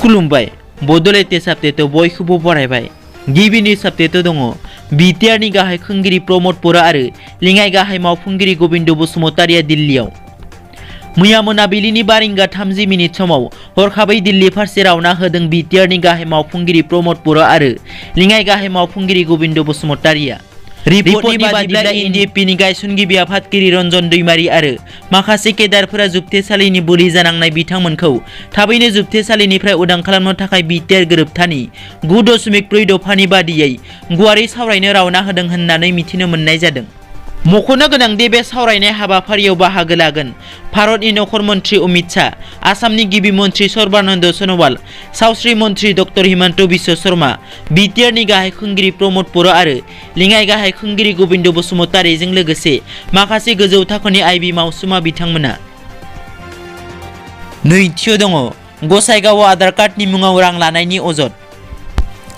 खुलुमबाय बड'लेण्ड साबजेक्टआव बयखौबो बरायबाय। गिबिनि साबजेक्टआव दङ BTR नि गाहाय खुंगिरि प्रमद बर' आरो लेङाइ गाहाय मावफुंगिरि गबिन्द बसुमतारिया दिल्लीयाव। मैया मोनाबिलिनि 12:30 समाव हरखाबै दिल्ली फारसे रावना होदों BTR नि गाहाय मावफुंगिरि प्रमद बर' आरो लेङाइ गाहाय मावफुंगिरि गबिन्द बसुमतारिया। रिपर्टनि बादिब्ला NDP नि गायसनगिरि आफादगिरि रन्जन दैमारी आरो माखासे केडारफोरा जोबथेसालिनि बोलि जानांनाय बिथांमोनखौ थाबैनो जोबथेसालिनिफ्राय उदां खालामनो थाखाय BTR गोरोबथानि 9.4 दफानि बादियै गुवारै सावरायनो रावना होदों होननानै मिथिनो मोननाय जादों। मख'नो गोनांदि बे सावरायनाय हाबाफारियाव बाहागो लागोन भारतनि नखर मन्त्रि अमित शाह, आसामनि गिबि मन्त्रि सर्बानन्द सन'वाल, सावस्रि मन्त्रि डक्टर हिमन्त बिश्व शर्मा, BTR नि गाहाय खुंगिरि प्रमद बर' आरो लेङाइ गाहाय खुंगिरि गबिन्द बसुमतारिजों लोगोसे माखासे गोजौ थाखोनि आइबि मावसुमा बिथांमोना। नैथियाव दङ गसाइगावआव आधार कार्डनि मुङाव रां लानायनि अजद।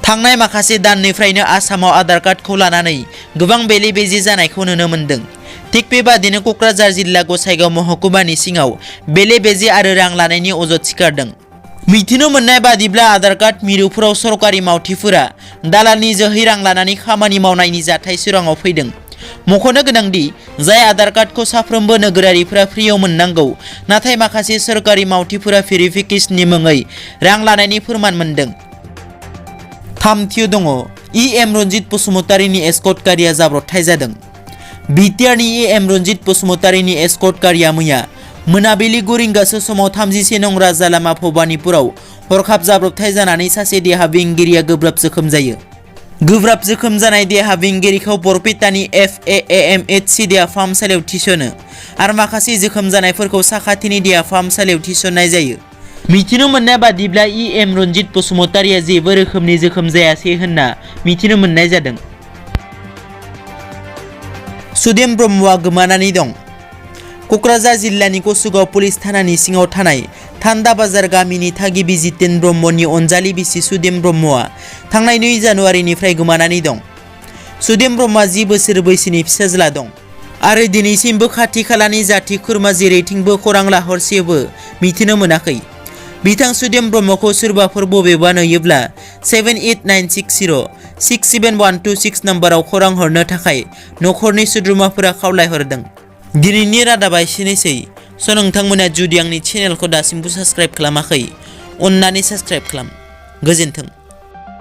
थांनाय माखासे दाननिफ्रायनो आसामाव आधार कार्डखौ लानानै गोबां बेले-बेजे जानायखौ नुनो मोन्दों। थिग बेबादिनो क'क्राझार जिल्ला गसाइगाव महकुमानि सिङाव बेले-बेजे आरो रां लानायनि अजद सिखारदों। मिथिनो मोननाय बादिब्ला आधार कार्ड मिरुफोराव सरकारि मावथिफोरा दालालनि जोहै रां लानानै खामानि मावनायनि जाथाय सोराङाव फैदों। मख'नो गोनांदि जाय आधार कार्डखौ साफ्रोमबो नोगोरारिफोरा फ्रियाव मोननांगौ, नाथाय माखासे सरकारि मावथिफोरा भेरिफिकेशननि मुङै रां लानायनि फोरमान मोनदों। थामथियाव दङ EM रन्जित बसुमतारिनि एस्कर्ट गारिया जाब्रबथाय जादों। BTR नि EM रन्जित बसुमतारिनि एस्कर्ट गारिया मैया मोनाबिलि 9 रिंगासो समाव 31 नं राजा लामा भबानिपुराव हरखाब जाब्रबथाय जानानै सासे देहा बेंगिरिया गोब्राब जोखोम जायो। गोब्राब जोखोम जानाय देहा बेंगिरिखौ बरपेटानि FAAMHC देहा फाहामसालियाव थिसनो आरो माखासे जोखोम जानायफोरखौ साखाथिनि देहा फाहामसालियाव थिसननाय जायो। मिथिनो मोननाय बादिब्ला EM रन्जित बसुमतारिया जेबो रोखोमनि जोखोम जायासै होनना मिथिनो मोननाय जादों। सुदेम ब्रह्मआ गोमानानै दं। क'क्राझार जिल्लानि कसुगाव पुलिस थानानि सिङाव थानाय थान्दा बाजार गामिनि थागिबि जितेन ब्रह्मनि अनजालि बिसि सुदेम ब्रह्मआ थांनाय 2 जानुवारिनिफ्राय गोमानानै दं। सुदेम ब्रह्मआ 10 बोसोर बैसोनि फिसाज्ला दं आरो दिनैसिमबो खाथि खालानि जाथि खुरमा जेरैथिंबो खौरां लाहरसेबो मिथिनो मोनाखै। बिथां सुदेम ब्रह्मखौ सोरबाफोर बबेबा नुयोब्ला 7896067126 नम्बराव खौरां हरनो थाखाय नखरनि सोद्रोमाफोरा खावलायहरदों। दिनैनि रादाबा एसेनोसै। नोंथांमोना जुदि आंनि चेनेलखौ दासिमबो साबस्क्राइब खालामाखै, अन्नानै साबस्क्राइब खालाम। गोजोन्थों।